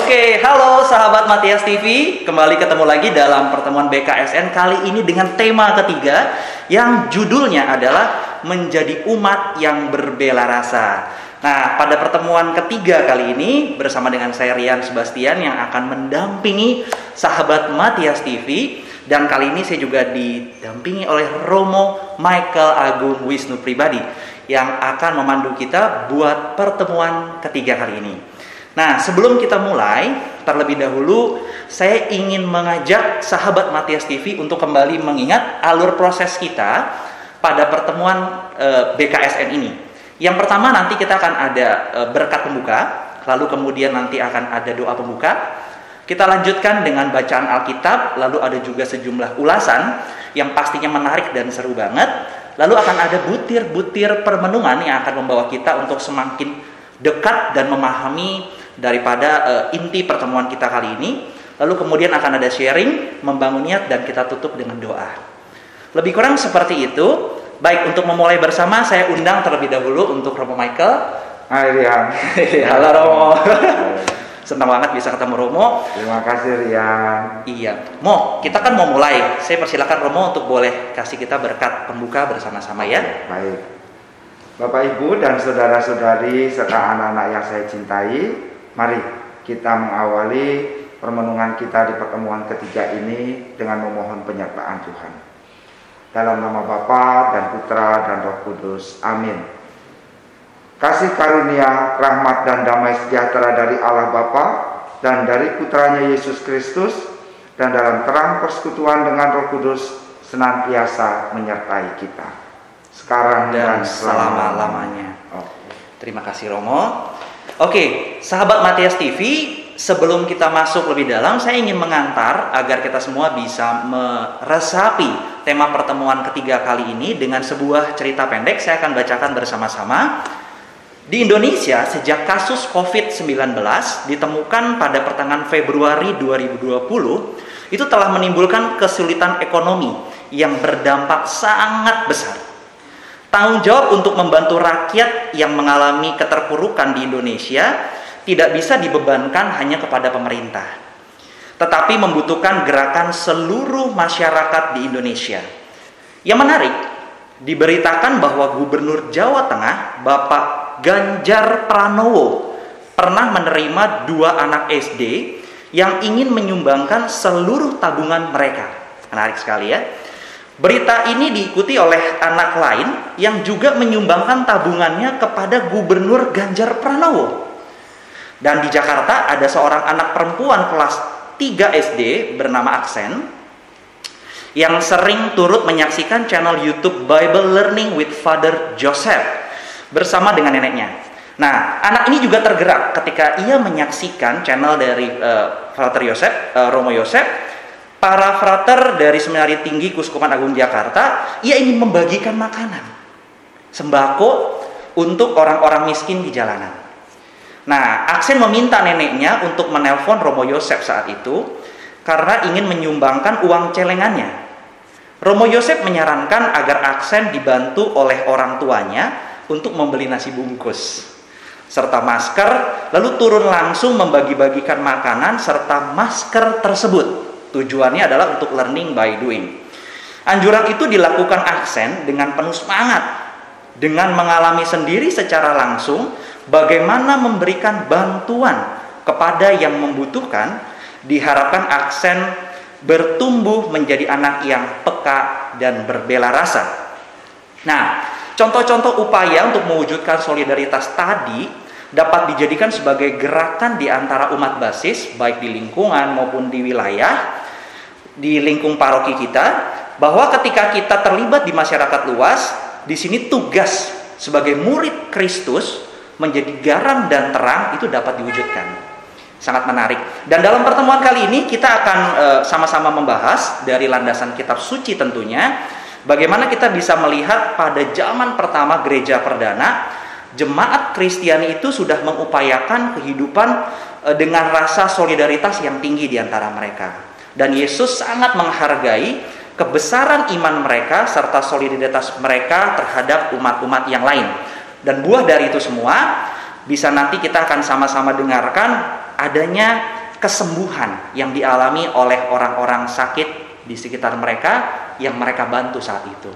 Oke, halo sahabat Matias TV. Kembali ketemu lagi dalam pertemuan BKSN kali ini dengan tema ketiga yang judulnya adalah menjadi umat yang berbela rasa. Nah, pada pertemuan ketiga kali ini bersama dengan saya Rian Sebastian yang akan mendampingi sahabat Matias TV, dan kali ini saya juga didampingi oleh Romo Michael Agung Wisnu Pribadi yang akan memandu kita buat pertemuan ketiga kali ini. Nah, sebelum kita mulai, terlebih dahulu saya ingin mengajak sahabat Matias TV untuk kembali mengingat alur proses kita pada pertemuan BKSN ini. Yang pertama nanti kita akan ada berkat pembuka, lalu kemudian nanti akan ada doa pembuka. Kita lanjutkan dengan bacaan Alkitab, lalu ada juga sejumlah ulasan yang pastinya menarik dan seru banget. Lalu akan ada butir-butir permenungan yang akan membawa kita untuk semakin dekat dan memahami daripada inti pertemuan kita kali ini. Lalu kemudian akan ada sharing, membangun niat, dan kita tutup dengan doa. Lebih kurang seperti itu. Baik, untuk memulai bersama saya undang terlebih dahulu untuk Romo Michael. Hai Rian. Halo Romo. Senang banget bisa ketemu Romo. Terima kasih Rian. Iya, kita kan mau mulai. Saya persilakan Romo untuk boleh kasih kita berkat pembuka bersama-sama ya. Baik. Bapak Ibu dan saudara-saudari serta anak-anak yang saya cintai, mari kita mengawali permenungan kita di pertemuan ketiga ini dengan memohon penyertaan Tuhan. Dalam nama Bapa dan Putra dan Roh Kudus. Amin. Kasih karunia, rahmat dan damai sejahtera dari Allah Bapa dan dari Putranya Yesus Kristus dan dalam terang persekutuan dengan Roh Kudus senantiasa menyertai kita sekarang dan selama-lamanya. Terima kasih Romo. Oke, sahabat Matias TV, sebelum kita masuk lebih dalam, saya ingin mengantar agar kita semua bisa meresapi tema pertemuan ketiga kali ini dengan sebuah cerita pendek. Saya akan bacakan bersama-sama. Di Indonesia, sejak kasus COVID-19 ditemukan pada pertengahan Februari 2020, itu telah menimbulkan kesulitan ekonomi yang berdampak sangat besar. Tanggung jawab untuk membantu rakyat yang mengalami keterpurukan di Indonesia tidak bisa dibebankan hanya kepada pemerintah, tetapi membutuhkan gerakan seluruh masyarakat di Indonesia. Yang menarik, diberitakan bahwa Gubernur Jawa Tengah, Bapak Ganjar Pranowo, pernah menerima 2 anak SD yang ingin menyumbangkan seluruh tabungan mereka. Menarik sekali ya. Berita ini diikuti oleh anak lain yang juga menyumbangkan tabungannya kepada Gubernur Ganjar Pranowo. Dan di Jakarta ada seorang anak perempuan kelas 3 SD bernama Aksen yang sering turut menyaksikan channel YouTube Bible Learning with Father Joseph bersama dengan neneknya. Nah, anak ini juga tergerak ketika ia menyaksikan channel dari Frater Yosef, Romo Yosef. Para frater dari Seminari Tinggi Kuskupan Agung Jakarta, ia ingin membagikan makanan sembako untuk orang-orang miskin di jalanan. Nah, Aksen meminta neneknya untuk menelpon Romo Yosef saat itu karena ingin menyumbangkan uang celengannya. Romo Yosef menyarankan agar Aksen dibantu oleh orang tuanya untuk membeli nasi bungkus serta masker, lalu turun langsung membagi-bagikan makanan serta masker tersebut. Tujuannya adalah untuk learning by doing. Anjuran itu dilakukan Aksen dengan penuh semangat, dengan mengalami sendiri secara langsung bagaimana memberikan bantuan kepada yang membutuhkan. Diharapkan Aksen bertumbuh menjadi anak yang peka dan berbela rasa. Nah, contoh-contoh upaya untuk mewujudkan solidaritas tadi dapat dijadikan sebagai gerakan di antara umat basis, baik di lingkungan maupun di wilayah, di lingkung paroki kita, bahwa ketika kita terlibat di masyarakat luas, di sini tugas sebagai murid Kristus menjadi garam dan terang itu dapat diwujudkan. Sangat menarik. Dan dalam pertemuan kali ini kita akan sama-sama membahas dari landasan kitab suci tentunya, bagaimana kita bisa melihat pada zaman pertama gereja perdana, jemaat Kristiani itu sudah mengupayakan kehidupan dengan rasa solidaritas yang tinggi di antara mereka. Dan Yesus sangat menghargai kebesaran iman mereka serta solidaritas mereka terhadap umat-umat yang lain. Dan buah dari itu semua bisa nanti kita akan sama-sama dengarkan adanya kesembuhan yang dialami oleh orang-orang sakit di sekitar mereka yang mereka bantu saat itu.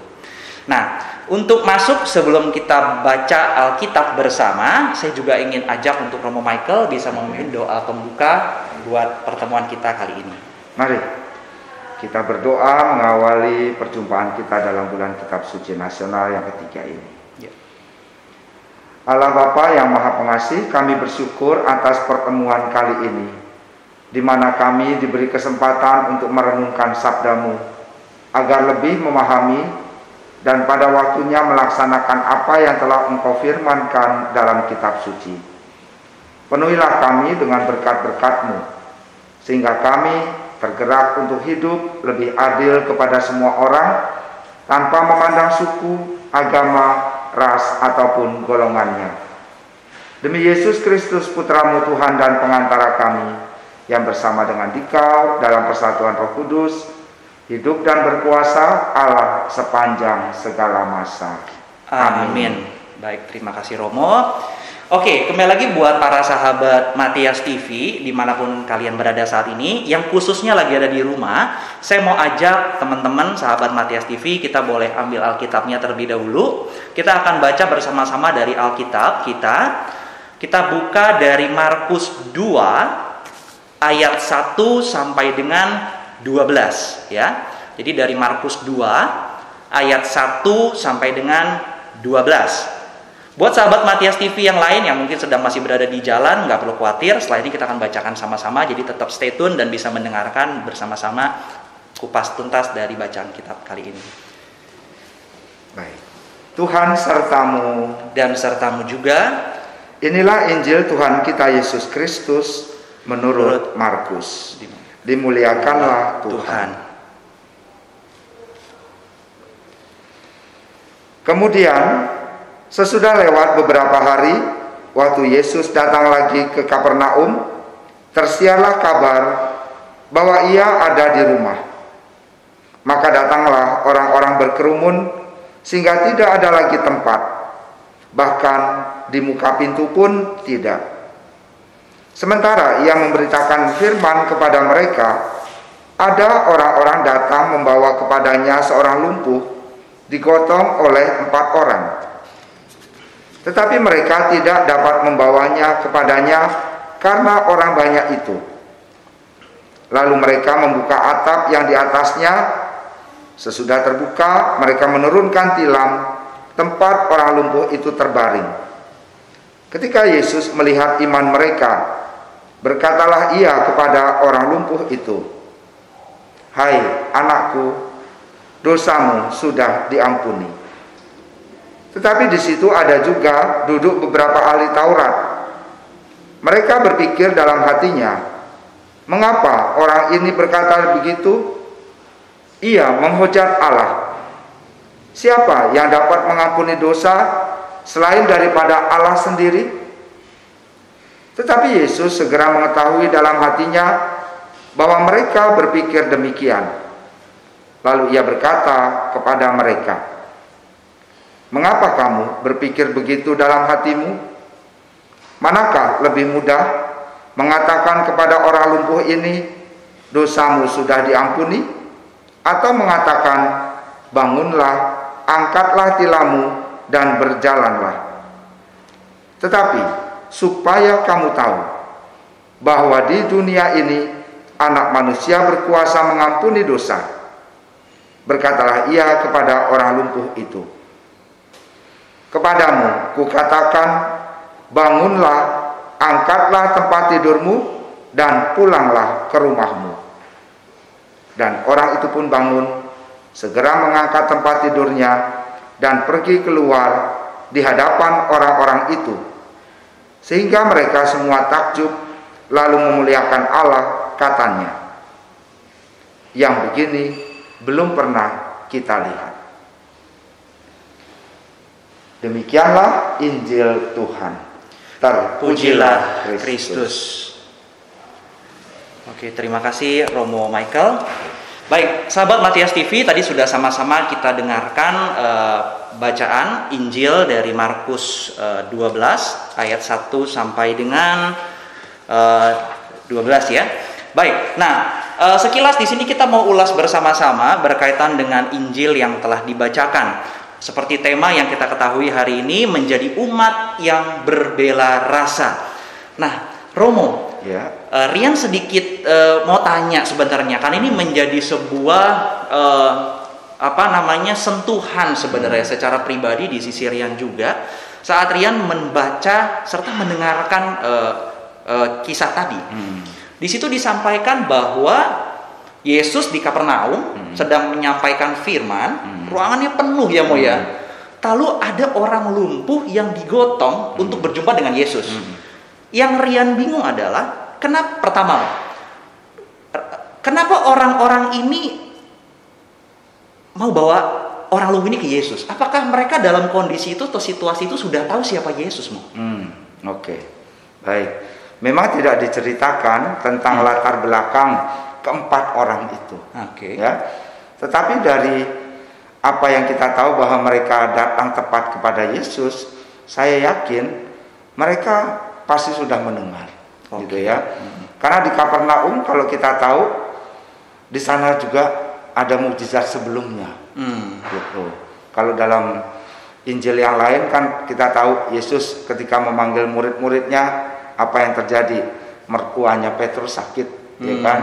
Nah, untuk masuk sebelum kita baca Alkitab bersama, saya juga ingin ajak untuk Romo Michael bisa memimpin doa pembuka buat pertemuan kita kali ini. Mari kita berdoa mengawali perjumpaan kita dalam bulan Kitab Suci Nasional yang ketiga ini. Allah Bapa yang Maha Pengasih, kami bersyukur atas pertemuan kali ini, di mana kami diberi kesempatan untuk merenungkan sabda-Mu, agar lebih memahami dan pada waktunya melaksanakan apa yang telah Engkau firmankan dalam kitab suci. Penuhilah kami dengan berkat-berkat-Mu, sehingga kami tergerak untuk hidup lebih adil kepada semua orang, tanpa memandang suku, agama, ras, ataupun golongannya. Demi Yesus Kristus, Putra-Mu Tuhan dan pengantara kami, yang bersama dengan Dikau dalam persatuan Roh Kudus, hidup dan berkuasa Allah sepanjang segala masa. Amin. Baik, terima kasih Romo. Oke, kembali lagi buat para sahabat Matias TV dimanapun kalian berada saat ini, yang khususnya lagi ada di rumah, saya mau ajak teman-teman sahabat Matias TV, kita boleh ambil Alkitabnya terlebih dahulu. Kita akan baca bersama-sama dari Alkitab kita. Kita buka dari Markus 2 ayat 1 sampai dengan 12 ya. Jadi dari Markus 2 ayat 1 sampai dengan 12. Buat sahabat Matias TV yang lain yang mungkin sedang masih berada di jalan, nggak perlu khawatir, setelah ini kita akan bacakan sama-sama, jadi tetap stay tune dan bisa mendengarkan bersama-sama kupas tuntas dari bacaan kitab kali ini. Baik. Tuhan sertamu dan sertamu juga. Inilah Injil Tuhan kita Yesus Kristus menurut Markus. Dimuliakanlah Tuhan. Kemudian sesudah lewat beberapa hari, waktu Yesus datang lagi ke Kapernaum, tersiarlah kabar bahwa ia ada di rumah. Maka datanglah orang-orang berkerumun sehingga tidak ada lagi tempat, bahkan di muka pintu pun tidak. Sementara ia memberitakan firman kepada mereka, ada orang-orang datang membawa kepadanya seorang lumpuh, digotong oleh 4 orang. Tetapi mereka tidak dapat membawanya kepadanya karena orang banyak itu. Lalu mereka membuka atap yang di atasnya. Sesudah terbuka, mereka menurunkan tilam tempat orang lumpuh itu terbaring. Ketika Yesus melihat iman mereka, berkatalah ia kepada orang lumpuh itu, "Hai anakku, dosamu sudah diampuni." Tetapi di situ ada juga duduk beberapa ahli Taurat. Mereka berpikir dalam hatinya, mengapa orang ini berkata begitu? Ia menghujat Allah. Siapa yang dapat mengampuni dosa selain daripada Allah sendiri? Tetapi Yesus segera mengetahui dalam hatinya bahwa mereka berpikir demikian. Lalu ia berkata kepada mereka, "Mengapa kamu berpikir begitu dalam hatimu? Manakah lebih mudah mengatakan kepada orang lumpuh ini, dosamu sudah diampuni, atau mengatakan, bangunlah, angkatlah tilammu dan berjalanlah? Tetapi supaya kamu tahu bahwa di dunia ini Anak Manusia berkuasa mengampuni dosa." Berkatalah ia kepada orang lumpuh itu, "Kepadamu kukatakan, bangunlah, angkatlah tempat tidurmu, dan pulanglah ke rumahmu." Dan orang itu pun bangun, segera mengangkat tempat tidurnya, dan pergi keluar di hadapan orang-orang itu, sehingga mereka semua takjub, lalu memuliakan Allah, katanya, "Yang begini belum pernah kita lihat." Demikianlah Injil Tuhan. Terpujilah Kristus. Oke, terima kasih Romo Michael. Baik, sahabat Matias TV, tadi sudah sama-sama kita dengarkan bacaan Injil dari Markus 12 ayat 1 sampai dengan 12 ya. Baik. Nah, sekilas di sini kita mau ulas bersama-sama berkaitan dengan Injil yang telah dibacakan. Seperti tema yang kita ketahui hari ini, menjadi umat yang berbela rasa. Nah, Romo, Ya. Rian sedikit mau tanya sebenarnya, kan ini menjadi sebuah sentuhan sebenarnya secara pribadi di sisi Rian juga saat Rian membaca serta mendengarkan kisah tadi. Di situ disampaikan bahwa Yesus di Kapernaum sedang menyampaikan firman, ruangannya penuh ya Mo ya. Lalu ada orang lumpuh yang digotong untuk berjumpa dengan Yesus. Yang Rian bingung adalah kenapa orang-orang ini mau bawa orang lumpuh ini ke Yesus? Apakah mereka dalam kondisi itu atau situasi itu sudah tahu siapa Yesus, Mo? Oke. Baik. Memang tidak diceritakan tentang latar belakang keempat orang itu. Ya. Tetapi dari apa yang kita tahu bahwa mereka datang tepat kepada Yesus, saya yakin mereka pasti sudah mendengar. Gitu ya. Karena di Kapernaum kalau kita tahu di sana juga ada mukjizat sebelumnya. Gitu. Kalau dalam Injil yang lain kan kita tahu Yesus ketika memanggil murid-muridnya, apa yang terjadi? Mertuanya Petrus sakit, ya kan?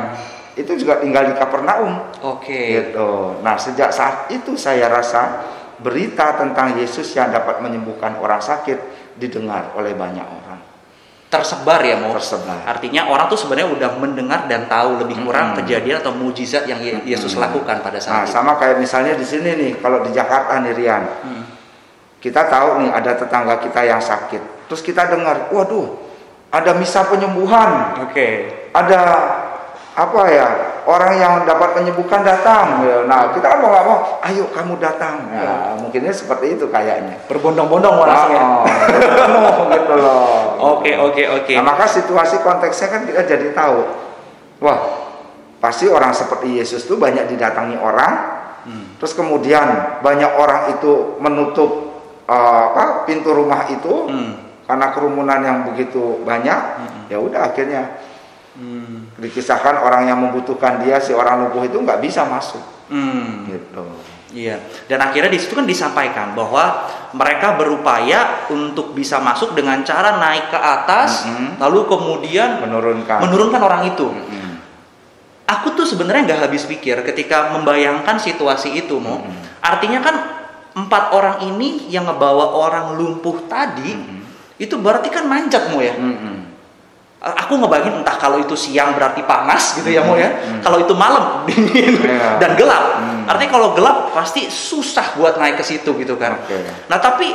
Itu juga tinggal di Kapernaum. Gitu. Nah, sejak saat itu saya rasa berita tentang Yesus yang dapat menyembuhkan orang sakit didengar oleh banyak orang. Tersebar ya, Mo? Tersebar. Artinya orang tuh sebenarnya udah mendengar dan tahu lebih kurang kejadian atau mujizat yang Yesus lakukan pada saat itu. Sama kayak misalnya di sini nih, kalau di Jakarta nih Rian. Kita tahu nih ada tetangga kita yang sakit. Terus kita dengar, waduh, ada misa penyembuhan. Ada orang yang dapat menyembuhkan datang. Nah, kita kan mau nggak mau, ayo kamu datang. Ya, mungkinnya seperti itu kayaknya. Berbondong-bondong langsung ya. Gitu loh. Oke. Nah, maka situasi konteksnya kan kita jadi tahu. Wah, pasti orang seperti Yesus itu banyak didatangi orang. Terus kemudian banyak orang itu menutup pintu rumah itu. Karena kerumunan yang begitu banyak, ya udah akhirnya dikisahkan orang yang membutuhkan dia, si orang lumpuh itu nggak bisa masuk. Gitu. Iya. Dan akhirnya di situ kan disampaikan bahwa mereka berupaya untuk bisa masuk dengan cara naik ke atas, lalu kemudian menurunkan orang itu. Aku tuh sebenarnya nggak habis pikir ketika membayangkan situasi itu, Mo. Artinya kan 4 orang ini yang ngebawa orang lumpuh tadi. Itu berarti kan manjat, Mo ya. Aku ngebayangin entah kalau itu siang berarti panas gitu ya, Mo ya. Kalau itu malam dingin dan gelap. Artinya kalau gelap pasti susah buat naik ke situ gitu kan. Nah, tapi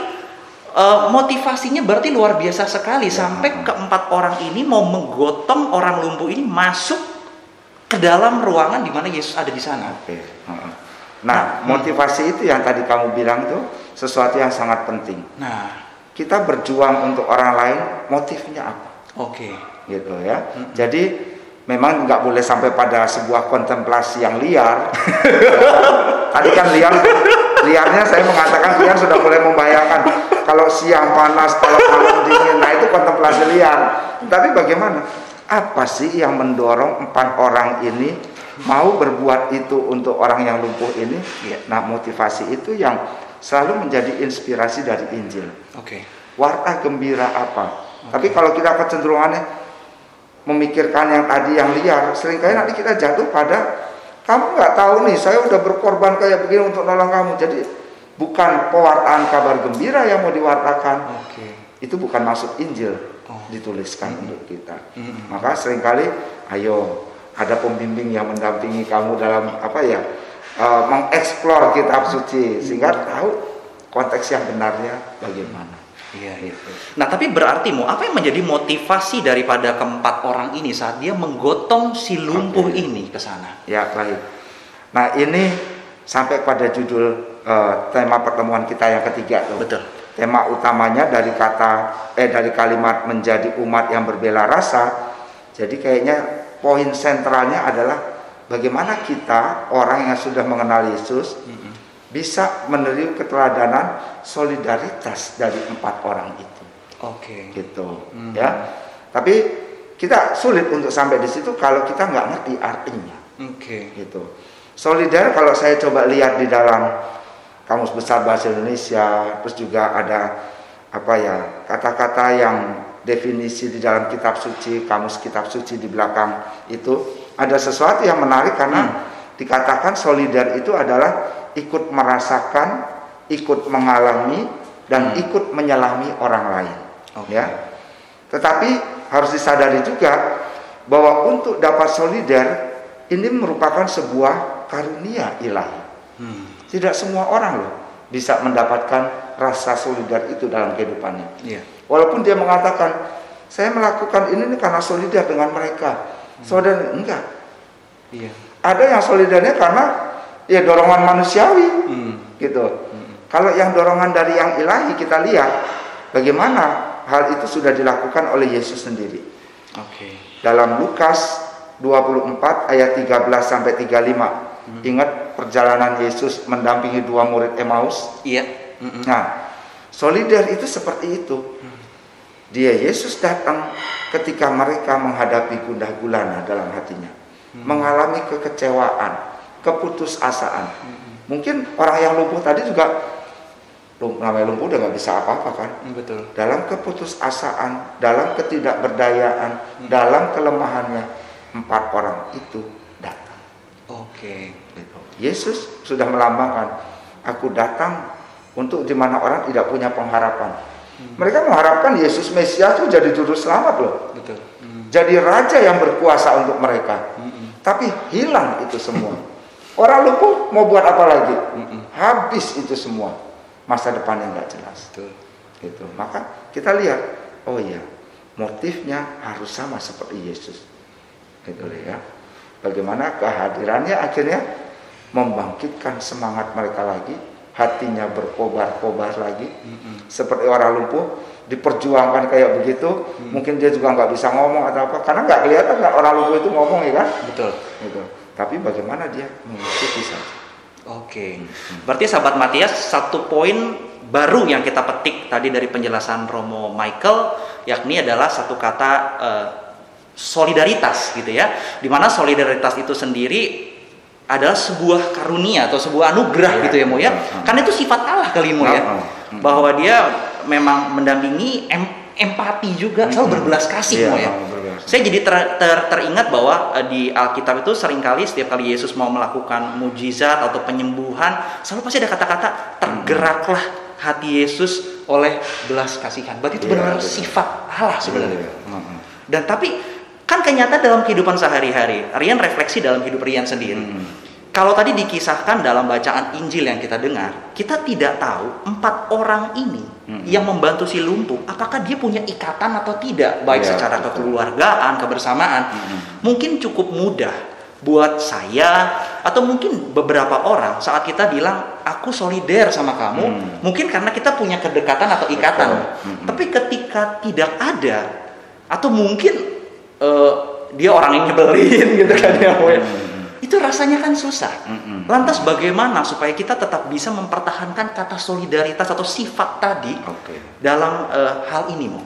motivasinya berarti luar biasa sekali sampai keempat orang ini mau menggotong orang lumpuh ini masuk ke dalam ruangan di mana Yesus ada di sana. Nah, motivasi itu yang tadi kamu bilang tuh sesuatu yang sangat penting. Kita berjuang untuk orang lain, motifnya apa? Gitu ya. Jadi memang nggak boleh sampai pada sebuah kontemplasi yang liar. Tadi kan liarnya saya mengatakan Rian sudah mulai membayangkan kalau siang panas, kalau malam dingin. Nah, itu kontemplasi liar. Tapi bagaimana? Apa sih yang mendorong 4 orang ini mau berbuat itu untuk orang yang lumpuh ini? Nah, motivasi itu yang selalu menjadi inspirasi dari Injil. Warta gembira apa? Tapi kalau kita kecenderungannya memikirkan yang tadi yang liar, seringkali nanti kita jatuh pada kamu nggak tahu nih, saya udah berkorban kayak begini untuk nolong kamu. Jadi bukan pewartaan kabar gembira yang mau diwartakan. Itu bukan maksud Injil dituliskan untuk kita. Maka seringkali, ayo ada pembimbing yang mendampingi kamu dalam mengeksplor kitab suci sehingga tahu konteks yang benarnya bagaimana. Nah, tapi berarti apa yang menjadi motivasi daripada keempat orang ini saat dia menggotong si lumpuh ini ke sana? Ya, baik. Nah, ini sampai pada judul tema pertemuan kita yang ketiga tuh. Betul. Tema utamanya dari kalimat menjadi umat yang berbela rasa. Jadi kayaknya poin sentralnya adalah bagaimana kita orang yang sudah mengenal Yesus bisa meniru keteladanan solidaritas dari 4 orang itu. Gitu. Ya. Tapi kita sulit untuk sampai di situ kalau kita nggak ngerti artinya. Gitu. Solidar kalau saya coba lihat di dalam Kamus Besar Bahasa Indonesia, terus juga ada kata-kata yang definisi di dalam kitab suci, kamus kitab suci di belakang itu ada sesuatu yang menarik karena dikatakan solidar itu adalah ikut merasakan, ikut mengalami, dan ikut menyelami orang lain. Ya. Tetapi harus disadari juga bahwa untuk dapat solidar ini merupakan sebuah karunia ilahi. Tidak semua orang loh bisa mendapatkan rasa solidar itu dalam kehidupannya. Walaupun dia mengatakan, saya melakukan ini karena solidar dengan mereka. Saudara, enggak. Ada yang solidarnya karena ya dorongan manusiawi, gitu. Kalau yang dorongan dari yang ilahi, kita lihat bagaimana hal itu sudah dilakukan oleh Yesus sendiri. Dalam Lukas 24 ayat 13 sampai 35. Ingat perjalanan Yesus mendampingi 2 murid Emmaus? Nah, solidar itu seperti itu. Dia Yesus datang ketika mereka menghadapi gundah gulana dalam hatinya, mengalami kekecewaan, keputusasaan. Mungkin orang yang lumpuh tadi juga, namanya lumpuh udah nggak bisa apa-apa kan? Betul. Dalam keputusasaan, dalam ketidakberdayaan, dalam kelemahannya, 4 orang itu datang. Yesus sudah melambangkan, aku datang untuk di mana orang tidak punya pengharapan. Mereka mengharapkan Yesus Mesias itu jadi juru selamat loh. Jadi raja yang berkuasa untuk mereka. Tapi hilang itu semua. Orang lumpuh mau buat apa lagi? Habis itu semua. Masa depannya nggak jelas. Gitu. Maka kita lihat, oh iya, motifnya harus sama seperti Yesus. Gitu ya. Bagaimana kehadirannya akhirnya membangkitkan semangat mereka lagi, hatinya berkobar-kobar lagi, seperti orang lumpuh diperjuangkan kayak begitu. Mungkin dia juga nggak bisa ngomong atau apa, karena nggak kelihatan kan orang lumpuh itu ngomong, ya kan? Betul. Gitu. Tapi bagaimana dia mengikuti saja. Berarti sahabat Matias, satu poin baru yang kita petik tadi dari penjelasan Romo Michael, yakni adalah satu kata solidaritas, gitu ya. Dimana solidaritas itu sendiri adalah sebuah karunia atau sebuah anugerah, gitu ya Mo ya. Karena itu sifat Allah kali Mo ya. Bahwa dia memang mendampingi, empati juga, selalu berbelas kasih Mo ya. Saya jadi teringat bahwa di Alkitab itu seringkali setiap kali Yesus mau melakukan mujizat atau penyembuhan, selalu pasti ada kata-kata tergeraklah hati Yesus oleh belas kasihan. Berarti itu benar-benar sifat Allah sebenarnya. Dan tapi kan kenyataan dalam kehidupan sehari-hari, Rian refleksi dalam hidup Rian sendiri. Kalau tadi dikisahkan dalam bacaan Injil yang kita dengar, kita tidak tahu 4 orang ini yang membantu si lumpuh, apakah dia punya ikatan atau tidak, baik secara kekeluargaan, kebersamaan. Mungkin cukup mudah buat saya atau mungkin beberapa orang saat kita bilang aku solider sama kamu, mungkin karena kita punya kedekatan atau ikatan. Tapi ketika tidak ada, atau mungkin dia orang yang nyebelin gitu kan ya, itu rasanya kan susah. Lantas bagaimana supaya kita tetap bisa mempertahankan kata solidaritas atau sifat tadi dalam hal ini, Mo?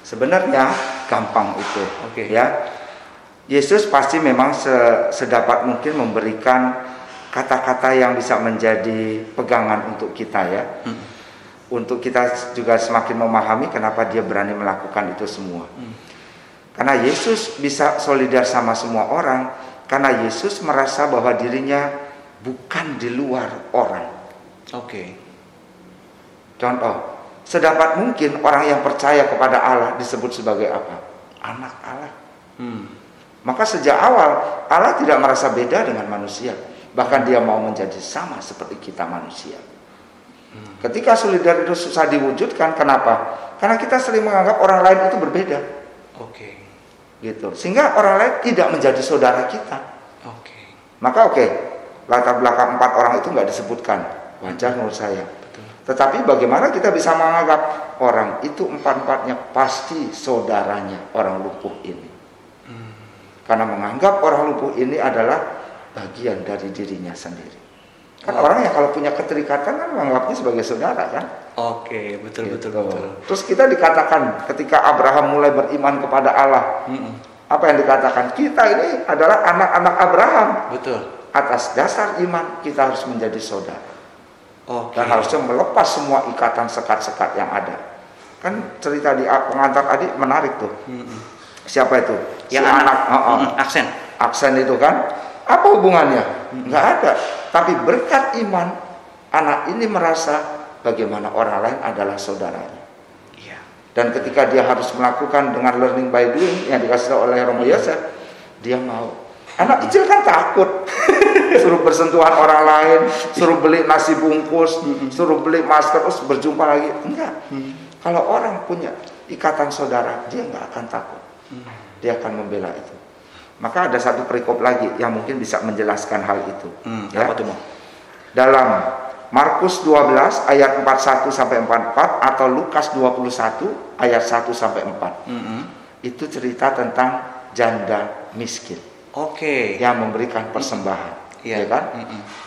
Sebenarnya gampang itu, ya. Yesus pasti memang sedapat mungkin memberikan kata-kata yang bisa menjadi pegangan untuk kita, ya. Untuk kita juga semakin memahami kenapa dia berani melakukan itu semua. Karena Yesus bisa solidar sama semua orang, karena Yesus merasa bahwa dirinya bukan di luar orang. Contoh, sedapat mungkin orang yang percaya kepada Allah disebut sebagai apa? Anak Allah. Maka sejak awal Allah tidak merasa beda dengan manusia, bahkan dia mau menjadi sama seperti kita manusia. Ketika solidar itu susah diwujudkan, kenapa? Karena kita sering menganggap orang lain itu berbeda. Gitu. Sehingga orang lain tidak menjadi saudara kita. Maka latar belakang 4 orang itu nggak disebutkan. Wajar menurut saya. Tetapi bagaimana kita bisa menganggap orang itu 4-4-nya pasti saudaranya orang lumpuh ini. Karena menganggap orang lumpuh ini adalah bagian dari dirinya sendiri. Kan orang yang kalau punya keterikatan kan menganggapnya sebagai saudara kan. Oke, betul Gitu. betul betul. Terus kita dikatakan ketika Abraham mulai beriman kepada Allah, apa yang dikatakan? Kita ini adalah anak-anak Abraham. Betul. Atas dasar iman kita harus menjadi saudara. Oke. Dan harusnya melepas semua ikatan sekat-sekat yang ada. Kan cerita di pengantar tadi menarik tuh. Siapa itu? Yang Si anak. Aksen. Aksen itu kan, apa hubungannya? Nggak ada. Tapi berkat iman, anak ini merasa bagaimana orang lain adalah saudaranya. Iya. Dan ketika dia harus melakukan dengan learning by doing yang dikasih oleh Romo Yosef, dia mau. Anak kecil kan takut, suruh bersentuhan orang lain, suruh beli nasi bungkus, suruh beli masker, terus berjumpa lagi. Enggak. Kalau orang punya ikatan saudara, dia nggak akan takut. Dia akan membela itu. Maka ada satu perikop lagi yang mungkin bisa menjelaskan hal itu. Ya. Apa tuh, Mo? Dalam Markus 12 ayat 41 sampai 44 atau Lukas 21 ayat 1 sampai 4. Itu cerita tentang janda miskin. Oke. Yang memberikan persembahan. Iya. Ya kan?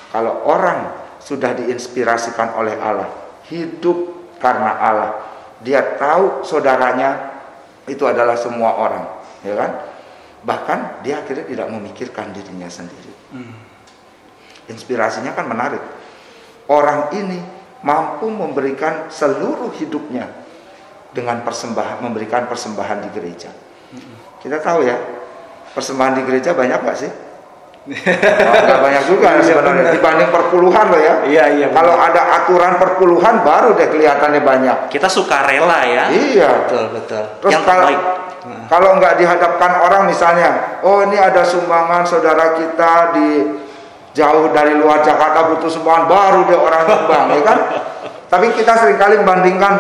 Kalau orang sudah diinspirasikan oleh Allah, hidup karena Allah, dia tahu saudaranya itu adalah semua orang, ya kan? Bahkan dia akhirnya tidak memikirkan dirinya sendiri. Inspirasinya kan menarik. Orang ini mampu memberikan seluruh hidupnya dengan persembahan, memberikan persembahan di gereja. Kita tahu ya, persembahan di gereja banyak nggak sih? Nggak banyak juga sebenarnya, dibanding perpuluhan loh ya. Iya. Kalau ada aturan perpuluhan baru deh kelihatannya banyak. Kita suka rela ya. Iya. Betul. Terus Yang kalau terbaik. kalau nggak dihadapkan orang misalnya, oh ini ada sumbangan saudara kita di jauh dari luar Jakarta butuh sumbangan, baru deh orang nyumbang, ya kan? Tapi kita seringkali membandingkan,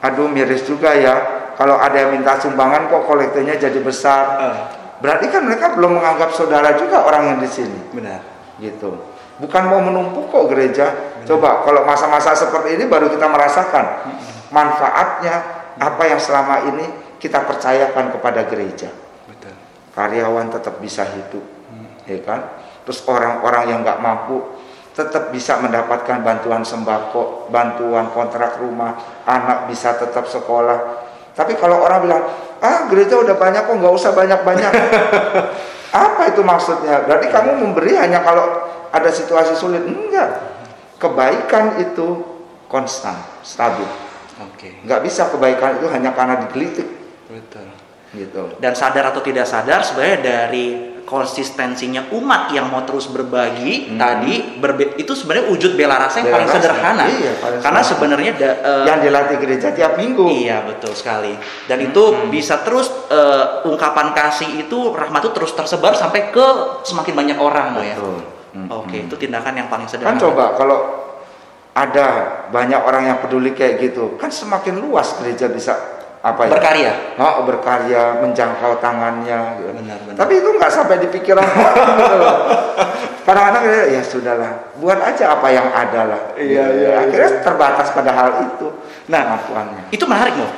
aduh miris juga ya, kalau ada yang minta sumbangan kok kolektenya jadi besar. Berarti kan mereka belum menganggap saudara juga orang yang di sini. Benar. Gitu. Bukan mau menumpuk kok gereja. Coba kalau masa-masa seperti ini baru kita merasakan manfaatnya apa yang selama ini kita percayakan kepada gereja. Betul. Karyawan tetap bisa hidup, ya kan? Terus orang-orang yang nggak mampu tetap bisa mendapatkan bantuan sembako, bantuan kontrak rumah, anak bisa tetap sekolah. Tapi kalau orang bilang, gereja udah banyak kok, nggak usah banyak-banyak. Apa itu maksudnya? Berarti kamu memberi hanya kalau ada situasi sulit? Enggak. Kebaikan itu konstan, stabil. Oke. Nggak bisa kebaikan itu hanya karena digelitik. Betul. Gitu. Dan sadar atau tidak sadar sebenarnya dari konsistensinya umat yang mau terus berbagi tadi itu sebenarnya wujud bela rasa yang paling sederhana. Iya, karena sebenarnya yang dilatih gereja tiap minggu. Iya, betul sekali. Dan itu bisa terus ungkapan kasih itu rahmat itu terus tersebar sampai ke semakin banyak orang, ya. Oke, itu tindakan yang paling sederhana. Kan coba kalau ada banyak orang yang peduli kayak gitu, kan semakin luas gereja bisa berkarya. Berkarya, menjangkau tangannya gitu. Benar. Tapi itu nggak sampai di pikiran orang gitu loh. Kadang-kadang ya sudahlah, buat aja apa yang ada lah. Iya. Akhirnya terbatas pada hal itu. Nah, kemampuannya. Itu menarik loh.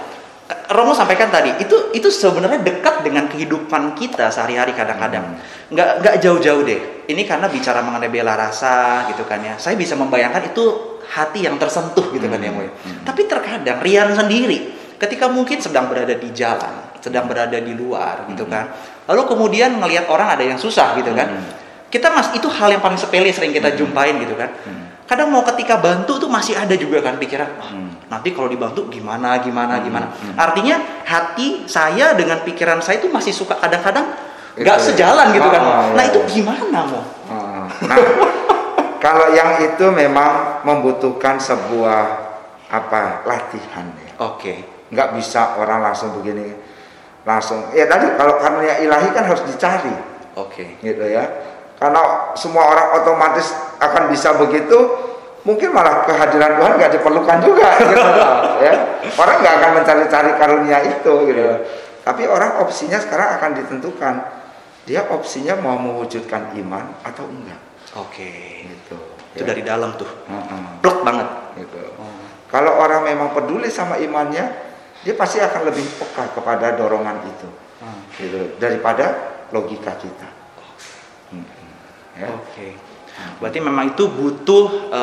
Romo sampaikan tadi, itu sebenarnya dekat dengan kehidupan kita sehari-hari kadang-kadang. Nggak jauh-jauh deh. Ini karena bicara mengenai bela rasa gitu kan ya. Saya bisa membayangkan itu hati yang tersentuh gitu kan ya, Moy. Tapi terkadang Rian sendiri ketika mungkin sedang berada di jalan, sedang berada di luar gitu kan. Lalu kemudian ngelihat orang ada yang susah gitu kan. Kita itu hal yang paling sepele sering kita jumpain gitu kan. Kadang mau ketika bantu tuh masih ada juga kan pikiran, nanti kalau dibantu gimana. Artinya hati saya dengan pikiran saya itu masih suka kadang-kadang nggak sejalan gitu kan. Nah itu gimana Mo? Nah, kalau yang itu memang membutuhkan sebuah latihan ya. Oke. Nggak bisa orang langsung begini, langsung. Ya tadi kalau karunia ilahi kan harus dicari. Oke. Gitu ya. Karena semua orang otomatis akan bisa begitu, mungkin malah kehadiran Tuhan nggak diperlukan juga, gitu ya. Orang nggak akan mencari-cari karunia itu, gitu. Tapi orang opsinya sekarang akan ditentukan. Dia opsinya mau mewujudkan iman atau enggak. Oke. Gitu. Itu dari dalam tuh, plek banget. Gitu. Kalau orang memang peduli sama imannya, dia pasti akan lebih peka kepada dorongan itu, gitu, daripada logika kita. Ya. Oke. Berarti memang itu butuh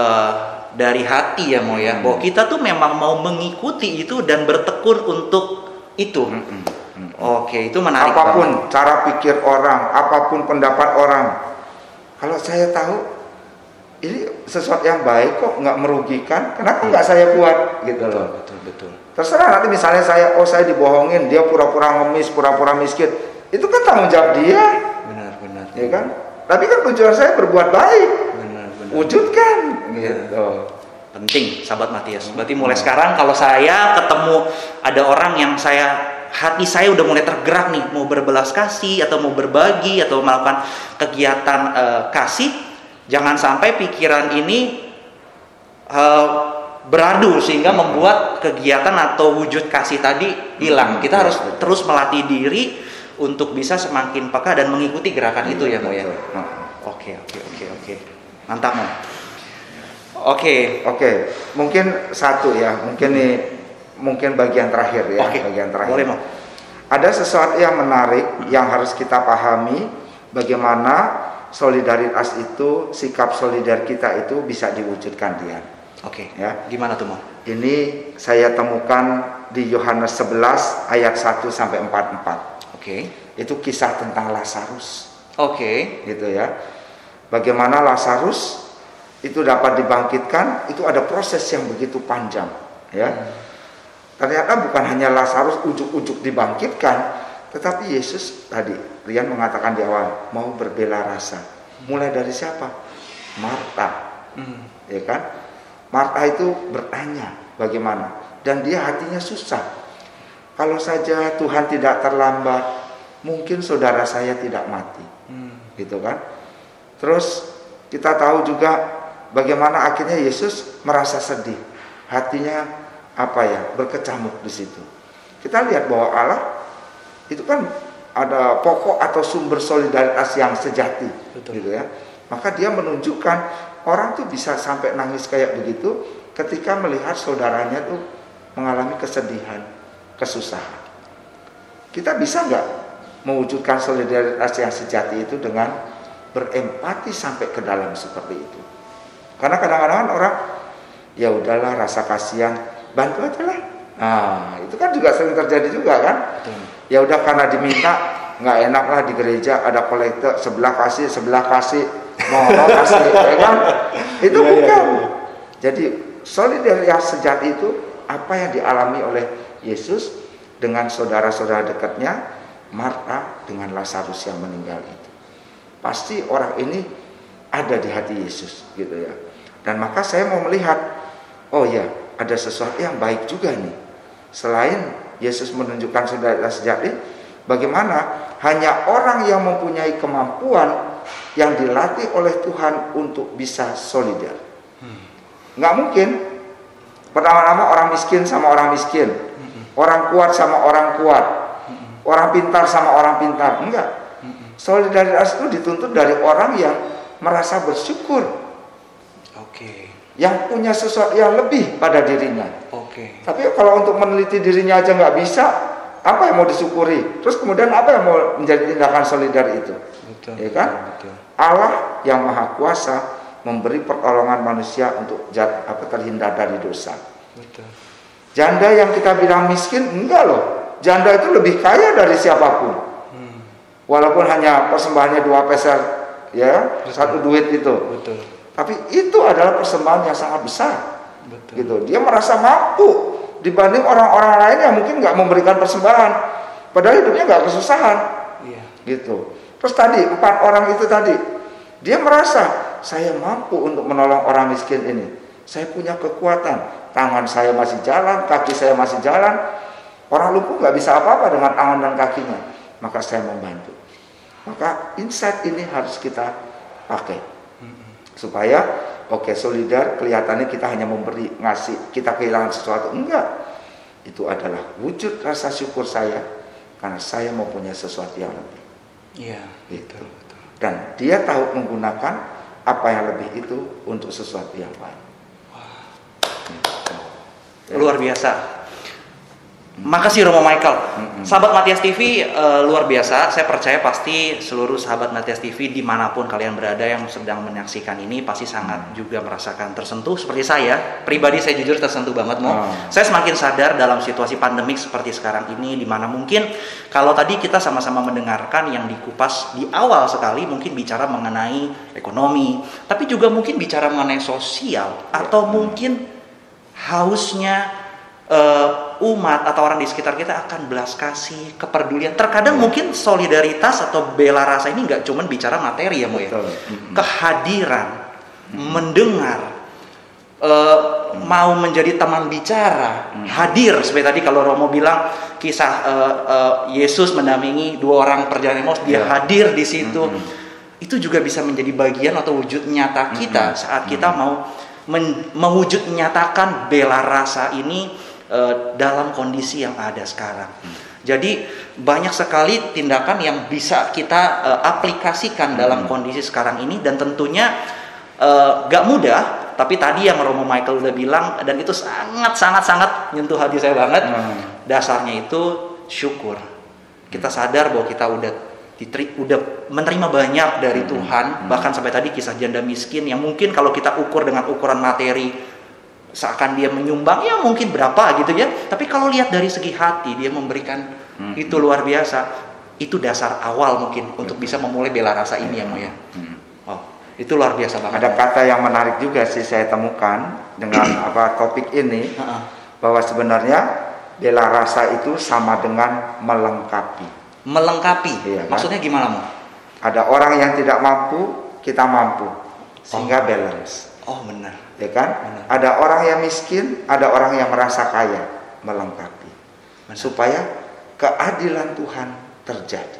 dari hati ya Mo ya, bahwa kita tuh memang mau mengikuti itu dan bertekun untuk itu. Oke, itu menarik. Apapun cara pikir orang, apapun pendapat orang, kalau saya tahu ini sesuatu yang baik kok, nggak merugikan, kenapa nggak saya buat gitu loh. Betul. Terserah nanti misalnya saya dibohongin, dia pura-pura ngemis, pura-pura miskin, itu kan tanggung jawab dia. Benar. Ya kan? Tapi kan tujuan saya berbuat baik. Benar. Wujudkan gitu. Penting, sahabat Matius. Berarti mulai sekarang kalau saya ketemu ada orang yang hati saya udah mulai tergerak nih, mau berbelas kasih atau mau berbagi atau melakukan kegiatan kasih, jangan sampai pikiran ini beradu sehingga membuat kegiatan atau wujud kasih tadi hilang. Kita harus terus melatih diri untuk bisa semakin peka dan mengikuti gerakan itu ya Mo ya. Oke. Mantap Mo. Oke. Mungkin satu ya, mungkin bagian terakhir ya. Bagian terakhir. Boleh Mo. Ada sesuatu yang menarik yang harus kita pahami, bagaimana solidaritas itu, sikap solidar kita itu bisa diwujudkan dia. Oke. Ya. Gimana tuh Mo? Ini saya temukan di Yohanes 11 ayat 1 sampai 44. Oke. Itu kisah tentang Lazarus. Oke. Gitu ya. Bagaimana Lazarus itu dapat dibangkitkan, itu ada proses yang begitu panjang, ya. Ternyata bukan hanya Lazarus ujuk-ujuk dibangkitkan, tetapi Yesus tadi Rian mengatakan di awal mau berbela rasa. Mulai dari siapa? Marta, ya kan? Marta itu bertanya bagaimana, dan dia hatinya susah. Kalau saja Tuhan tidak terlambat, mungkin saudara saya tidak mati, gitu kan? Terus kita tahu juga bagaimana akhirnya Yesus merasa sedih, hatinya berkecamuk di situ. Kita lihat bahwa Allah itu kan ada pokok atau sumber solidaritas yang sejati. Betul. Gitu ya. Maka dia menunjukkan orang tuh bisa sampai nangis kayak begitu ketika melihat saudaranya tuh mengalami kesedihan, kesusahan. Kita bisa nggak mewujudkan solidaritas yang sejati itu dengan berempati sampai ke dalam seperti itu? Karena kadang-kadang orang ya udahlah, rasa kasihan, bantu aja lah. Nah, itu kan juga sering terjadi juga kan? Ya udah, karena diminta, nggak enak lah di gereja ada kolektor, sebelah kasih, mau kasih, ya kan? Itu bukan. Jadi solidaritas sejati itu apa yang dialami oleh Yesus dengan saudara-saudara dekatnya, Marta dengan Lazarus yang meninggal itu. Pasti orang ini ada di hati Yesus, gitu ya. Dan maka saya mau melihat, oh ya, ada sesuatu yang baik juga nih. Selain Yesus menunjukkan solidaritas sejati, bagaimana hanya orang yang mempunyai kemampuan yang dilatih oleh Tuhan untuk bisa solidar. Nggak mungkin pertama-tama orang miskin sama orang miskin, orang kuat sama orang kuat, orang pintar sama orang pintar. Enggak. Solidaritas itu dituntut dari orang yang merasa bersyukur, yang punya sesuatu yang lebih pada dirinya. Tapi kalau untuk meneliti dirinya aja nggak bisa, apa yang mau disyukuri? Terus kemudian apa yang mau menjadi tindakan solidar itu? Ya kan? Allah yang Maha Kuasa memberi pertolongan manusia untuk terhindar dari dosa. Janda yang kita bilang miskin, enggak loh. Janda itu lebih kaya dari siapapun. Walaupun hanya persembahannya 2 peser, ya, 1 duit itu. Tapi itu adalah persembahan yang sangat besar. Gitu. Dia merasa mampu dibanding orang-orang lain yang mungkin nggak memberikan persembahan, padahal hidupnya nggak kesusahan. Gitu. Terus tadi 4 orang itu tadi, dia merasa saya mampu untuk menolong orang miskin ini. Saya punya kekuatan, tangan saya masih jalan, kaki saya masih jalan. Orang lumpuh nggak bisa apa-apa dengan tangan dan kakinya, maka saya membantu. Maka insight ini harus kita pakai supaya solidar kelihatannya kita hanya memberi, ngasih, kita kehilangan sesuatu. Enggak, itu adalah wujud rasa syukur saya karena saya mempunyai sesuatu yang lebih. Betul. Dan dia tahu menggunakan apa yang lebih itu untuk sesuatu yang baik. Luar biasa. Makasih Romo Michael. Sahabat Matias TV luar biasa. Saya percaya pasti seluruh sahabat Matias TV dimanapun kalian berada yang sedang menyaksikan ini pasti sangat juga merasakan tersentuh seperti saya. Pribadi saya jujur tersentuh banget Saya semakin sadar dalam situasi pandemik seperti sekarang ini, di mana mungkin kalau tadi kita sama-sama mendengarkan yang dikupas di awal sekali mungkin bicara mengenai ekonomi, tapi juga mungkin bicara mengenai sosial atau mungkin hausnya umat atau orang di sekitar kita akan belas kasih, kepedulian. Terkadang mungkin solidaritas atau bela rasa ini nggak cuma bicara materi ya, Mo ya. Kehadiran, mendengar, mau menjadi teman bicara, hadir. Seperti tadi kalau Romo bilang kisah Yesus mendampingi 2 orang perjalanan Emmaus, dia hadir di situ. Itu juga bisa menjadi bagian atau wujud nyata kita saat kita mau mewujud nyatakan bela rasa ini dalam kondisi yang ada sekarang. Jadi banyak sekali tindakan yang bisa kita aplikasikan dalam kondisi sekarang ini, dan tentunya gak mudah. Tapi tadi yang Romo Michael udah bilang, dan itu sangat nyentuh hati saya banget. Dasarnya itu syukur. Kita sadar bahwa kita udah menerima banyak dari Tuhan. Bahkan sampai tadi kisah janda miskin yang mungkin kalau kita ukur dengan ukuran materi seakan dia menyumbang ya mungkin berapa gitu ya, tapi kalau lihat dari segi hati dia memberikan itu luar biasa. Itu dasar awal mungkin untuk bisa memulai bela rasa ini ya Mo ya. Itu luar biasa banget. Ada kata yang menarik juga sih saya temukan dengan topik ini, bahwa sebenarnya bela rasa itu sama dengan melengkapi. Iya, maksudnya gimana Mo? Ada orang yang tidak mampu, kita mampu, sehingga balance. Benar. Ya kan? Benar. Ada orang yang miskin, ada orang yang merasa kaya, melengkapi. Benar. Supaya keadilan Tuhan terjadi.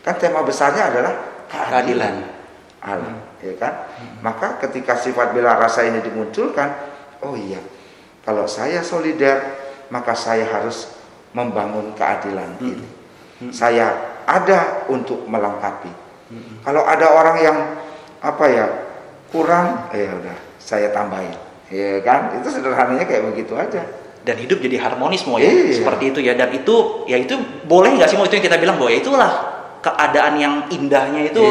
Kan tema besarnya adalah keadilan Allah, ya kan? Maka ketika sifat bela rasa ini dimunculkan, oh iya, kalau saya solider, maka saya harus membangun keadilan ini. Saya ada untuk melengkapi. Kalau ada orang yang kurang, ya udah saya tambahin, ya kan? Itu sederhananya kayak begitu aja. Dan hidup jadi harmonis Mo ya, seperti itu ya. Dan itu boleh nggak sih Mo, itu yang kita bilang bahwa itulah keadaan yang indahnya itu,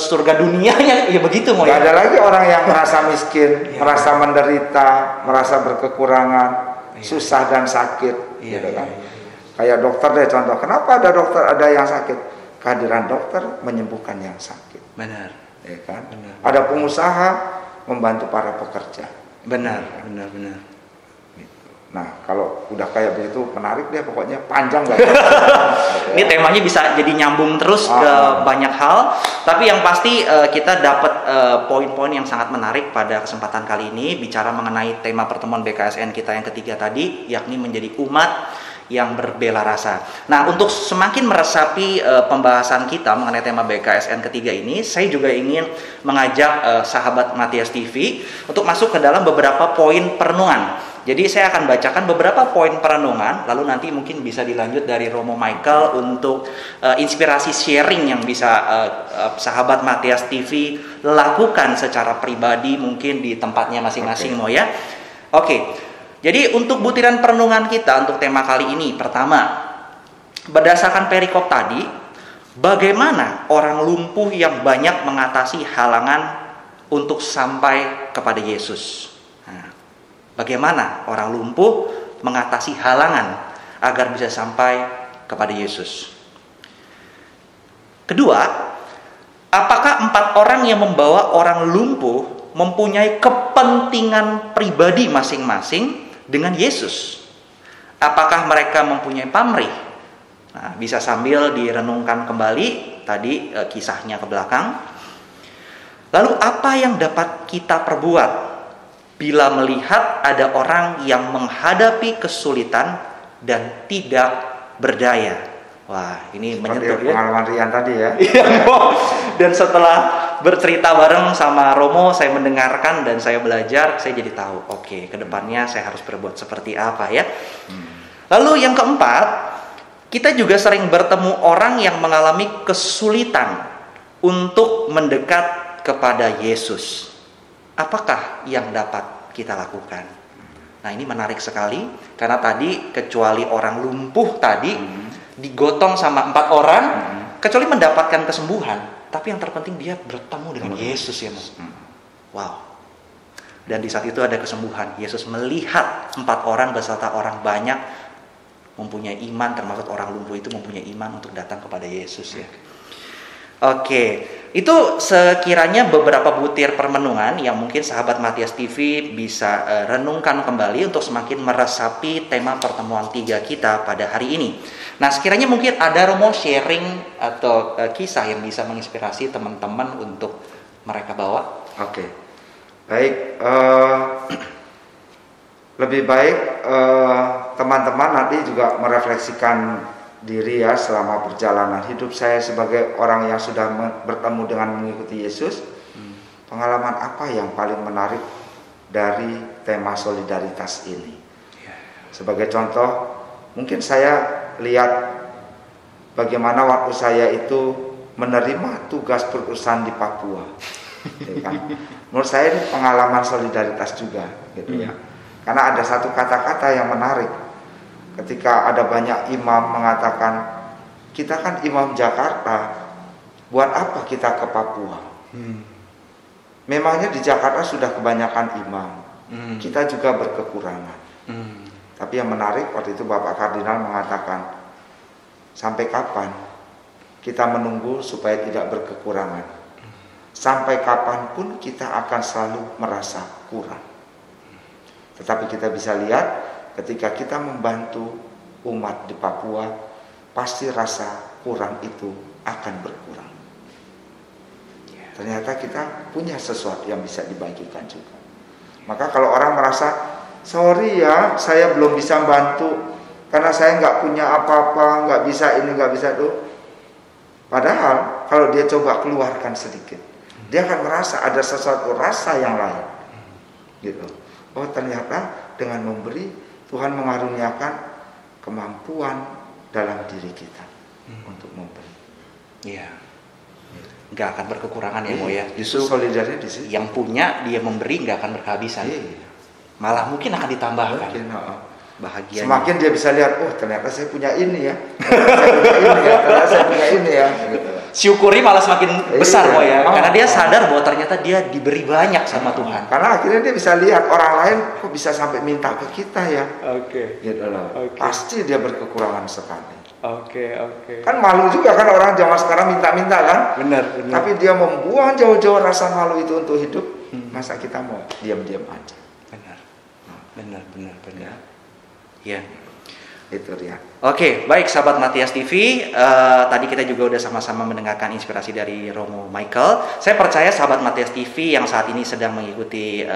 surga dunianya ya begitu Mo. Gak ada lagi orang yang merasa miskin, merasa menderita, merasa berkekurangan, susah dan sakit, gitu kan? Kayak dokter deh contoh, kenapa ada dokter ada yang sakit? Kehadiran dokter menyembuhkan yang sakit. Benar. Ya kan? Benar. Ada pengusaha membantu para pekerja. Benar. Nah, kalau udah kayak begitu menarik deh, pokoknya panjang gak? Ini temanya bisa jadi nyambung terus ke banyak hal. Tapi yang pasti kita dapat poin-poin yang sangat menarik pada kesempatan kali ini, bicara mengenai tema pertemuan BKSN kita yang ketiga tadi, yakni menjadi umat yang berbela rasa. Nah, untuk semakin meresapi pembahasan kita mengenai tema BKSN ketiga ini, saya juga ingin mengajak sahabat Matias TV untuk masuk ke dalam beberapa poin perenungan. Jadi saya akan bacakan beberapa poin perenungan, lalu nanti mungkin bisa dilanjut dari Romo Michael untuk inspirasi sharing yang bisa sahabat Matias TV lakukan secara pribadi mungkin di tempatnya masing-masing Mo ya. Oke. Jadi untuk butiran perenungan kita untuk tema kali ini, pertama, berdasarkan perikop tadi, bagaimana orang lumpuh yang banyak mengatasi halangan untuk sampai kepada Yesus. Nah, bagaimana orang lumpuh mengatasi halangan agar bisa sampai kepada Yesus. Kedua, apakah 4 orang yang membawa orang lumpuh mempunyai kepentingan pribadi masing-masing dengan Yesus? Apakah mereka mempunyai pamrih? Nah, bisa sambil direnungkan kembali tadi kisahnya ke belakang. Lalu apa yang dapat kita perbuat bila melihat ada orang yang menghadapi kesulitan dan tidak berdaya? Wah, ini menyentuh ya. Pengalaman Rian tadi ya. Dan setelah bercerita bareng sama Romo, saya mendengarkan dan saya belajar, saya jadi tahu, oke, kedepannya saya harus berbuat seperti apa ya. Lalu yang keempat, kita juga sering bertemu orang yang mengalami kesulitan untuk mendekat kepada Yesus. Apakah yang dapat kita lakukan? Nah ini menarik sekali, karena tadi kecuali orang lumpuh tadi digotong sama 4 orang, kecuali mendapatkan kesembuhan, tapi yang terpenting dia bertemu dengan Yesus ya Mas. Wow. Dan di saat itu ada kesembuhan. Yesus melihat 4 orang beserta orang banyak mempunyai iman, termasuk orang lumpuh itu mempunyai iman untuk datang kepada Yesus ya. Oke, itu sekiranya beberapa butir permenungan yang mungkin sahabat Matias TV bisa renungkan kembali untuk semakin meresapi tema pertemuan 3 kita pada hari ini. Nah, sekiranya mungkin ada Romo sharing atau kisah yang bisa menginspirasi teman-teman untuk mereka bawa. Oke, baik. Lebih baik teman-teman nanti juga merefleksikan diri ya selama perjalanan hidup saya sebagai orang yang sudah bertemu dengan mengikuti Yesus. Pengalaman apa yang paling menarik dari tema solidaritas ini? Sebagai contoh, mungkin saya lihat bagaimana waktu saya itu menerima tugas perurusan di Papua. Gitu kan? Menurut saya ini pengalaman solidaritas juga, gitu ya. Karena ada satu kata-kata yang menarik. Ketika ada banyak imam mengatakan, kita kan imam Jakarta, buat apa kita ke Papua? Memangnya di Jakarta sudah kebanyakan imam, kita juga berkekurangan. Tapi yang menarik waktu itu Bapak Kardinal mengatakan, sampai kapan kita menunggu supaya tidak berkekurangan? Sampai kapanpun kita akan selalu merasa kurang. Tetapi kita bisa lihat, ketika kita membantu umat di Papua, pasti rasa kurang itu akan berkurang. Ternyata kita punya sesuatu yang bisa dibagikan juga. Maka kalau orang merasa, sorry ya, saya belum bisa bantu karena saya nggak punya apa-apa, nggak bisa ini, nggak bisa itu. Padahal kalau dia coba keluarkan sedikit, dia akan merasa ada sesuatu rasa yang lain. Gitu. Oh ternyata dengan memberi, Tuhan mengaruniakan kemampuan dalam diri kita untuk memberi. Iya. Nggak akan berkekurangan ya, Mo ya. Justru solidaritas di situ. Yang punya dia memberi nggak akan berkehabisan. Malah mungkin akan ditambahkan. Bahagia. Semakin dia bisa lihat, oh ternyata saya punya ini ya. Ternyata saya punya ini ya. Gitu. Syukuri malah semakin besar Mo ya. Karena dia sadar bahwa ternyata dia diberi banyak sama Tuhan. Karena akhirnya dia bisa lihat orang lain kok bisa sampai minta ke kita ya. Gitu loh. Pasti dia berkekurangan sekali. Kan malu juga kan orang zaman sekarang minta-minta kan. Benar. Tapi dia membuang jauh-jauh rasa malu itu untuk hidup. Masa kita mau diam-diam aja. Benar. Ya. Itu dia. Oke, baik sahabat Matias TV, tadi kita juga udah sama-sama mendengarkan inspirasi dari Romo Michael. Saya percaya sahabat Matias TV yang saat ini sedang mengikuti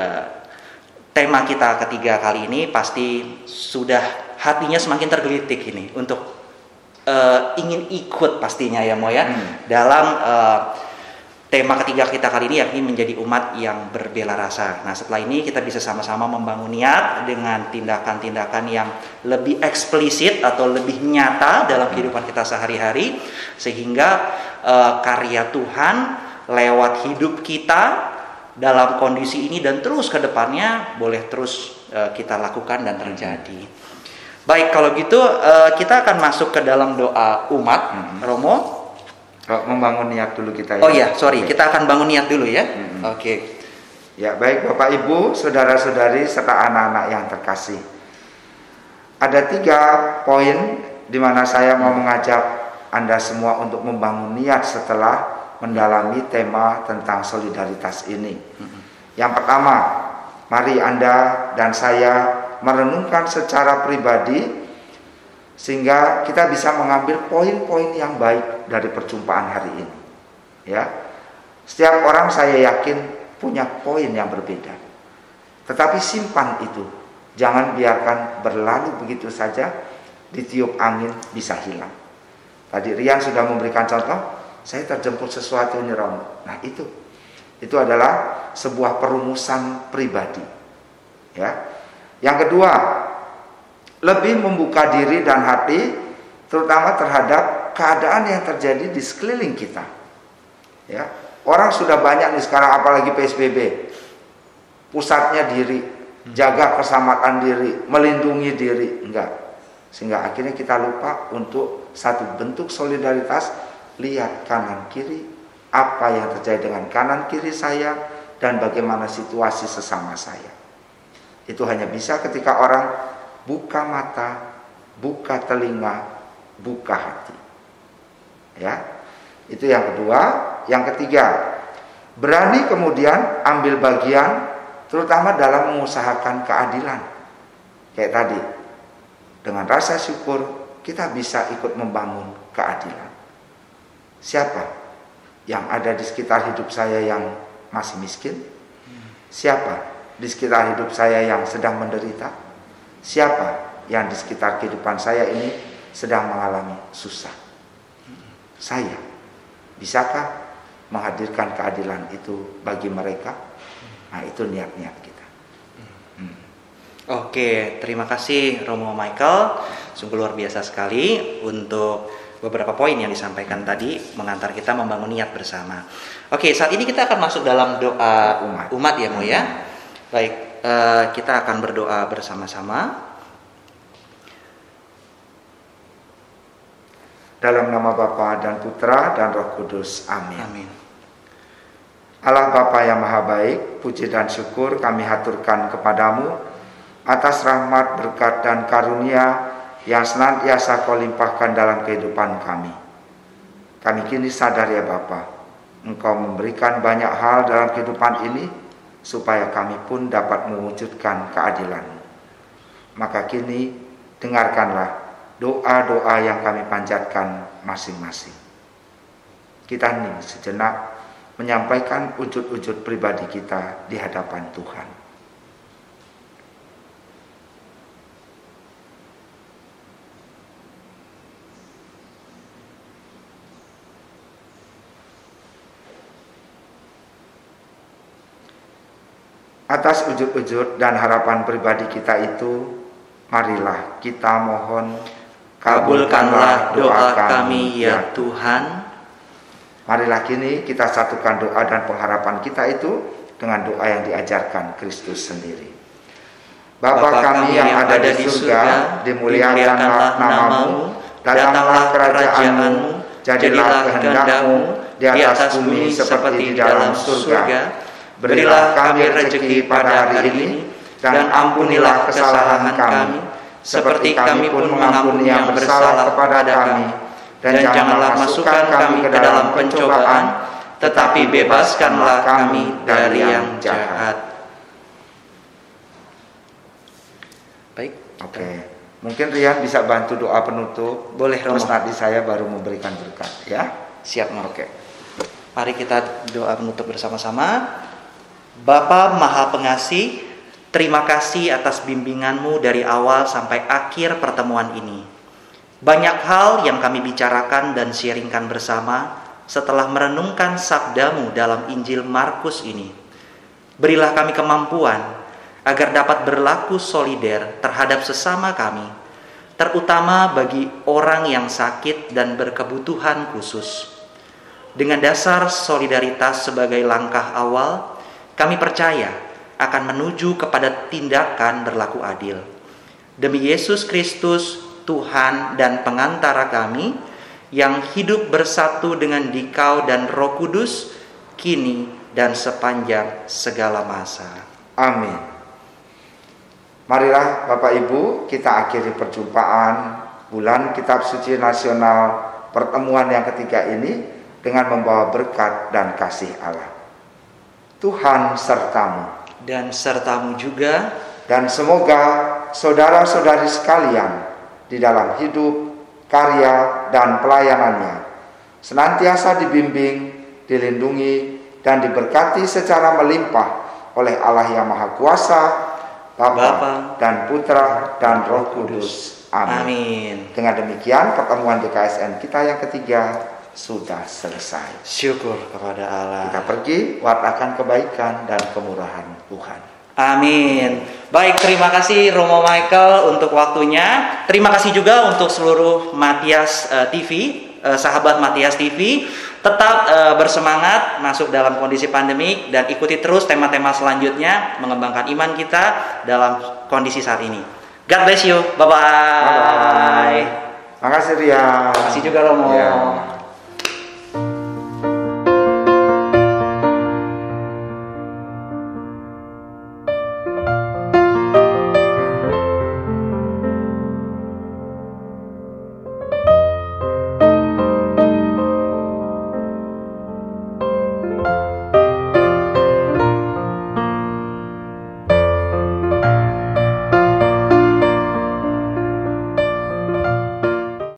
tema kita ketiga kali ini pasti sudah hatinya semakin tergelitik ini untuk ingin ikut pastinya ya Mo ya dalam tema ketiga kita kali ini, yakni menjadi umat yang berbela rasa. Nah setelah ini kita bisa sama-sama membangun niat dengan tindakan-tindakan yang lebih eksplisit atau lebih nyata dalam kehidupan kita sehari-hari, sehingga karya Tuhan lewat hidup kita dalam kondisi ini dan terus ke depannya boleh terus kita lakukan dan terjadi. Baik, kalau gitu kita akan masuk ke dalam doa umat. Romo, membangun niat dulu kita ya. Oh iya, sorry, kita akan bangun niat dulu ya. Oke. Ya, baik Bapak Ibu, saudara-saudari serta anak-anak yang terkasih. Ada 3 poin di mana saya mau mengajak Anda semua untuk membangun niat setelah mendalami tema tentang solidaritas ini. Yang pertama, mari Anda dan saya merenungkan secara pribadi sehingga kita bisa mengambil poin-poin yang baik dari perjumpaan hari ini. Ya, setiap orang saya yakin punya poin yang berbeda. Tetapi simpan itu, jangan biarkan berlalu begitu saja, ditiup angin bisa hilang. Tadi Rian sudah memberikan contoh, saya terjemput sesuatu ini Romo. Nah itu adalah sebuah perumusan pribadi. Ya, yang kedua, lebih membuka diri dan hati terutama terhadap keadaan yang terjadi di sekeliling kita. Ya, orang sudah banyak nih sekarang apalagi PSBB. Pusatnya diri jaga keselamatan diri, melindungi diri, enggak. Sehingga akhirnya kita lupa untuk satu bentuk solidaritas, lihat kanan kiri, apa yang terjadi dengan kanan kiri saya, dan bagaimana situasi sesama saya. Itu hanya bisa ketika orang buka mata, buka telinga, buka hati. Ya, itu yang kedua. Yang ketiga, berani kemudian ambil bagian, terutama dalam mengusahakan keadilan. Kayak tadi, dengan rasa syukur kita bisa ikut membangun keadilan. Siapa yang ada di sekitar hidup saya yang masih miskin? Siapa di sekitar hidup saya yang sedang menderita? Siapa yang di sekitar kehidupan saya ini sedang mengalami susah? Saya bisakah menghadirkan keadilan itu bagi mereka? Nah, itu niat-niat kita. Oke, terima kasih Romo Michael. Sungguh luar biasa sekali untuk beberapa poin yang disampaikan tadi, mengantar kita membangun niat bersama. Oke, saat ini kita akan masuk dalam doa umat ya, Mo ya. Baik, kita akan berdoa bersama-sama. Dalam nama Bapa dan Putra dan Roh Kudus. Amin. Amin. Allah Bapa yang Maha Baik, puji dan syukur kami haturkan kepadamu atas rahmat, berkat, dan karunia yang senantiasa Kau limpahkan dalam kehidupan kami. Kami kini sadar ya Bapa, Engkau memberikan banyak hal dalam kehidupan ini supaya kami pun dapat mewujudkan keadilan-Mu. Maka kini dengarkanlah doa-doa yang kami panjatkan masing-masing. Kita hening sejenak menyampaikan wujud-wujud pribadi kita di hadapan Tuhan. Atas wujud-wujud dan harapan pribadi kita itu, marilah kita mohon, kabulkanlah doa kami ya Tuhan. Marilah kini kita satukan doa dan pengharapan kita itu dengan doa yang diajarkan Kristus sendiri. Bapa kami yang ada di surga, dimuliakanlah nama-Mu, datanglah kerajaan-Mu, jadilah kehendak-Mu di atas bumi seperti di dalam surga. Berilah kami rezeki pada hari ini, dan ampunilah kesalahan kami, seperti kami pun mengampuni yang bersalah kepada kami. Dan janganlah masukkan kami ke dalam pencobaan, tetapi bebaskanlah kami dari yang jahat. Baik. Oke. Mungkin Rian bisa bantu doa penutup. Boleh, Romo. Terus nanti saya baru memberikan berkat, ya. Siap, Romo. Oke. Mari kita doa penutup bersama-sama. Bapa Maha Pengasih, terima kasih atas bimbingan-Mu dari awal sampai akhir pertemuan ini. Banyak hal yang kami bicarakan dan sharingkan bersama setelah merenungkan sabda-Mu dalam Injil Markus ini. Berilah kami kemampuan agar dapat berlaku solider terhadap sesama kami, terutama bagi orang yang sakit dan berkebutuhan khusus. Dengan dasar solidaritas sebagai langkah awal, kami percaya akan menuju kepada tindakan berlaku adil. Demi Yesus Kristus, Tuhan dan pengantara kami, yang hidup bersatu dengan Dikau dan Roh Kudus, kini dan sepanjang segala masa. Amin. Marilah Bapak Ibu, kita akhiri perjumpaan bulan Kitab Suci Nasional pertemuan yang ketiga ini dengan membawa berkat dan kasih Allah. Tuhan sertamu. Dan sertamu juga. Dan semoga saudara-saudari sekalian di dalam hidup, karya, dan pelayanannya senantiasa dibimbing, dilindungi, dan diberkati secara melimpah oleh Allah yang Maha Kuasa, Bapa dan Putra dan Roh Kudus. Amin. Amin. Dengan demikian pertemuan DKSN kita yang ketiga sudah selesai. Syukur kepada Allah. Kita pergi wartakan kebaikan dan kemurahan Tuhan. Amin. Baik, terima kasih Romo Michael untuk waktunya. Terima kasih juga untuk seluruh Matias TV, sahabat Matias TV. Tetap bersemangat masuk dalam kondisi pandemi dan ikuti terus tema-tema selanjutnya mengembangkan iman kita dalam kondisi saat ini. God bless you. Bye-bye. Makasih Ria. Makasih juga Romo. Ya.